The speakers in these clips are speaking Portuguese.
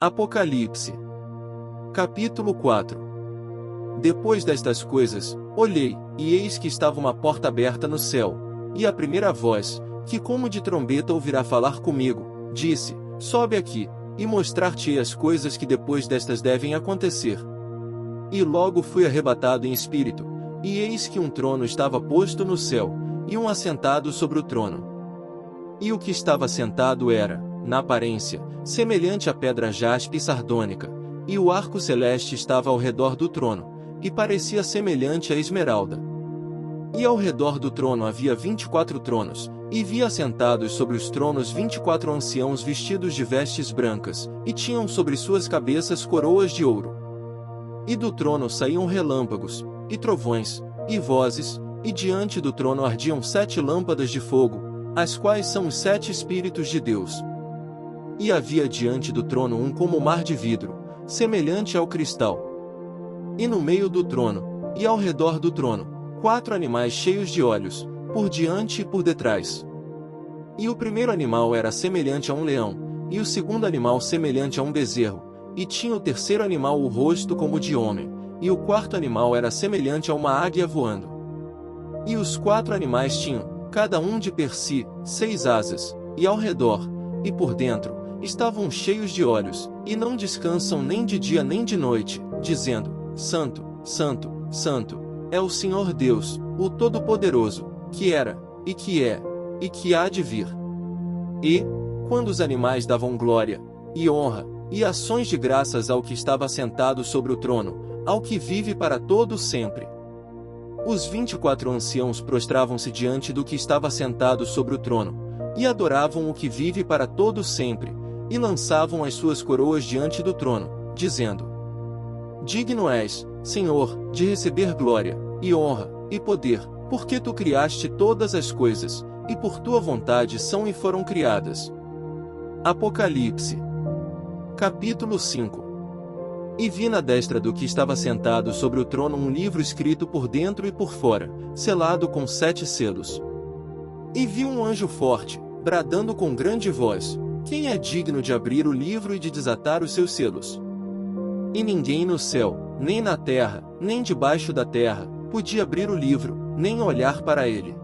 Apocalipse. Capítulo 4. Depois destas coisas, olhei, e eis que estava uma porta aberta no céu, e a primeira voz, que como de trombeta ouvirá falar comigo, disse: Sobe aqui, e mostrar-te-ei as coisas que depois destas devem acontecer. E logo fui arrebatado em espírito, e eis que um trono estava posto no céu, e um assentado sobre o trono. E o que estava sentado era, na aparência, semelhante à pedra jaspe e sardônica, e o arco celeste estava ao redor do trono, e parecia semelhante à esmeralda. E ao redor do trono havia 24 tronos, e vi assentados sobre os tronos 24 anciãos vestidos de vestes brancas, e tinham sobre suas cabeças coroas de ouro. E do trono saíam relâmpagos, e trovões, e vozes, e diante do trono ardiam 7 lâmpadas de fogo, as quais são os 7 Espíritos de Deus. E havia diante do trono um como mar de vidro, semelhante ao cristal. E no meio do trono, e ao redor do trono, 4 animais cheios de olhos, por diante e por detrás. E o primeiro animal era semelhante a um leão, e o segundo animal semelhante a um bezerro, e tinha o terceiro animal o rosto como de homem, e o quarto animal era semelhante a uma águia voando. E os 4 animais tinham, cada um de per si, 6 asas, e ao redor, e por dentro, estavam cheios de olhos, e não descansam nem de dia nem de noite, dizendo: Santo, Santo, Santo, é o Senhor Deus, o Todo-Poderoso, que era, e que é, e que há de vir. E, quando os animais davam glória, e honra, e ações de graças ao que estava sentado sobre o trono, ao que vive para todo sempre, os 24 anciãos prostravam-se diante do que estava sentado sobre o trono, e adoravam o que vive para todo sempre, e lançavam as suas coroas diante do trono, dizendo: Digno és, Senhor, de receber glória, e honra, e poder, porque tu criaste todas as coisas, e por tua vontade são e foram criadas. Apocalipse. Capítulo 5. E vi na destra do que estava sentado sobre o trono um livro escrito por dentro e por fora, selado com 7 selos. E vi um anjo forte, bradando com grande voz: Quem é digno de abrir o livro e de desatar os seus selos? E ninguém no céu, nem na terra, nem debaixo da terra, podia abrir o livro, nem olhar para ele.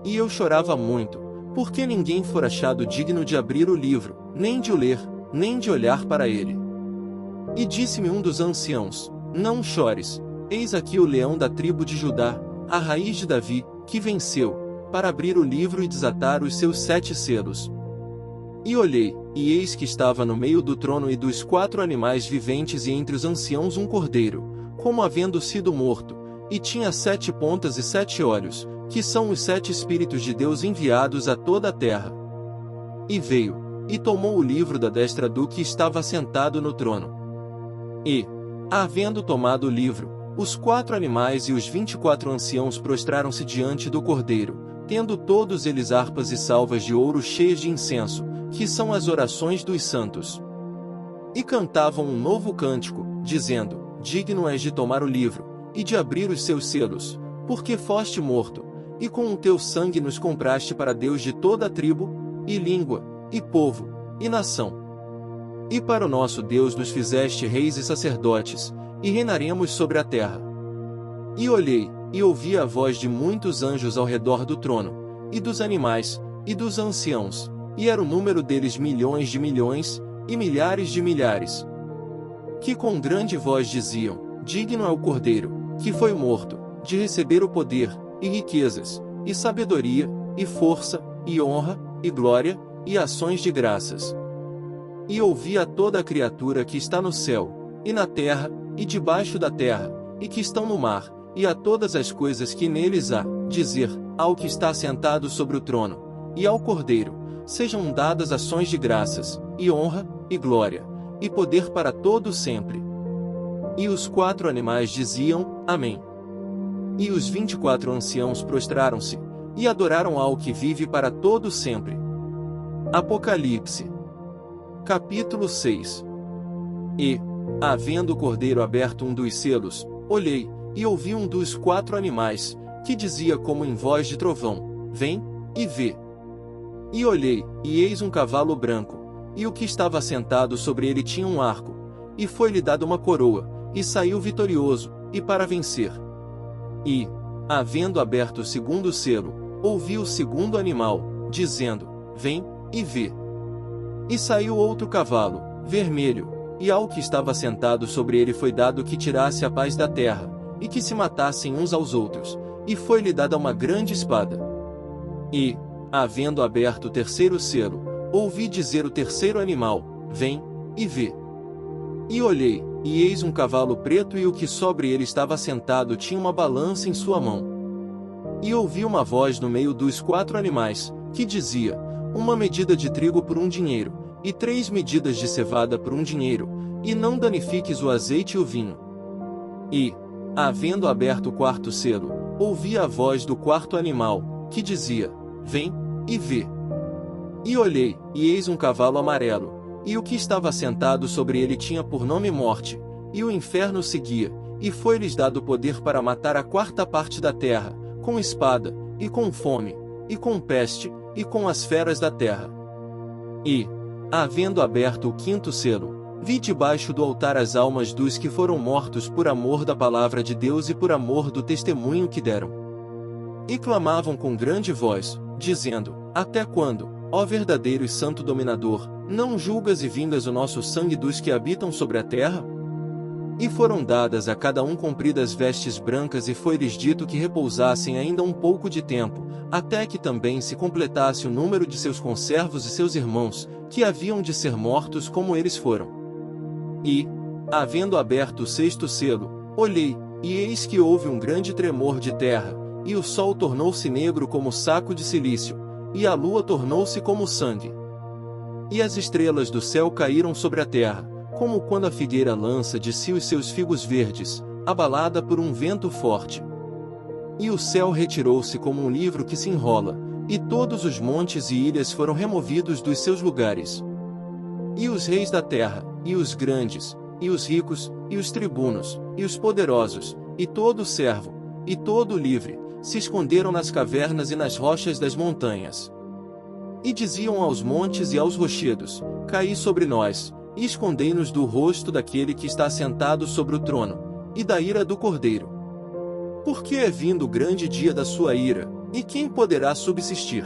E eu chorava muito, porque ninguém fora achado digno de abrir o livro, nem de o ler, nem de olhar para ele. E disse-me um dos anciãos: Não chores, eis aqui o leão da tribo de Judá, a raiz de Davi, que venceu, para abrir o livro e desatar os seus 7 selos. E olhei, e eis que estava no meio do trono e dos 4 animais viventes e entre os anciãos um cordeiro, como havendo sido morto, e tinha 7 pontas e 7 olhos, que são os 7 Espíritos de Deus enviados a toda a terra. E veio, e tomou o livro da destra do que estava sentado no trono. E, havendo tomado o livro, os 4 animais e os 24 anciãos prostraram-se diante do cordeiro, tendo todos eles harpas e salvas de ouro cheias de incenso, que são as orações dos santos. E cantavam um novo cântico, dizendo: Digno és de tomar o livro, e de abrir os seus selos, porque foste morto, e com o teu sangue nos compraste para Deus de toda a tribo, e língua, e povo, e nação. E para o nosso Deus nos fizeste reis e sacerdotes, e reinaremos sobre a terra. E olhei, e ouvi a voz de muitos anjos ao redor do trono, e dos animais, e dos anciãos, e era o número deles milhões de milhões, e milhares de milhares, que com grande voz diziam: Digno é o Cordeiro, que foi morto, de receber o poder, e riquezas, e sabedoria, e força, e honra, e glória, e ações de graças. E ouvi a toda a criatura que está no céu, e na terra, e debaixo da terra, e que estão no mar, e a todas as coisas que neles há, dizer, ao que está sentado sobre o trono, e ao Cordeiro, sejam dadas ações de graças, e honra, e glória, e poder para todo sempre. E os 4 animais diziam: Amém. E os 24 anciãos prostraram-se, e adoraram ao que vive para todo sempre. Apocalipse. Capítulo 6. E, havendo o cordeiro aberto um dos selos, olhei, e ouvi um dos 4 animais, que dizia como em voz de trovão: Vem, e vê. E olhei, e eis um cavalo branco, e o que estava assentado sobre ele tinha um arco, e foi-lhe dada uma coroa, e saiu vitorioso, e para vencer. E, havendo aberto o segundo selo, ouvi o segundo animal, dizendo: Vem, e vê. E saiu outro cavalo, vermelho, e ao que estava sentado sobre ele foi dado que tirasse a paz da terra, e que se matassem uns aos outros, e foi-lhe dada uma grande espada. E, havendo aberto o terceiro selo, ouvi dizer o terceiro animal: Vem, e vê. E olhei, e eis um cavalo preto, e o que sobre ele estava sentado tinha uma balança em sua mão. E ouvi uma voz no meio dos quatro animais, que dizia: Uma medida de trigo por 1 dinheiro, e 3 medidas de cevada por 1 dinheiro, e não danifiques o azeite e o vinho. E, havendo aberto o quarto selo, ouvi a voz do quarto animal, que dizia: Vem, e vê. E olhei, e eis um cavalo amarelo, e o que estava sentado sobre ele tinha por nome Morte, e o inferno o seguia, e foi-lhes dado poder para matar a quarta parte da terra, com espada, e com fome, e com peste, e com as feras da terra. E, havendo aberto o quinto selo, vi debaixo do altar as almas dos que foram mortos por amor da palavra de Deus e por amor do testemunho que deram. E clamavam com grande voz, dizendo: Até quando, ó verdadeiro e santo dominador, não julgas e vingas o nosso sangue dos que habitam sobre a terra? E foram dadas a cada um compridas vestes brancas, e foi-lhes dito que repousassem ainda um pouco de tempo, até que também se completasse o número de seus conservos e seus irmãos, que haviam de ser mortos como eles foram. E, havendo aberto o sexto selo, olhei, e eis que houve um grande tremor de terra, e o sol tornou-se negro como saco de cilício, e a lua tornou-se como sangue. E as estrelas do céu caíram sobre a terra, como quando a figueira lança de si os seus figos verdes, abalada por um vento forte. E o céu retirou-se como um livro que se enrola, e todos os montes e ilhas foram removidos dos seus lugares. E os reis da terra, e os grandes, e os ricos, e os tribunos, e os poderosos, e todo servo, e todo livre, se esconderam nas cavernas e nas rochas das montanhas. E diziam aos montes e aos rochedos: Caí sobre nós, e escondei-nos do rosto daquele que está sentado sobre o trono, e da ira do Cordeiro. Porque é vindo o grande dia da sua ira, e quem poderá subsistir?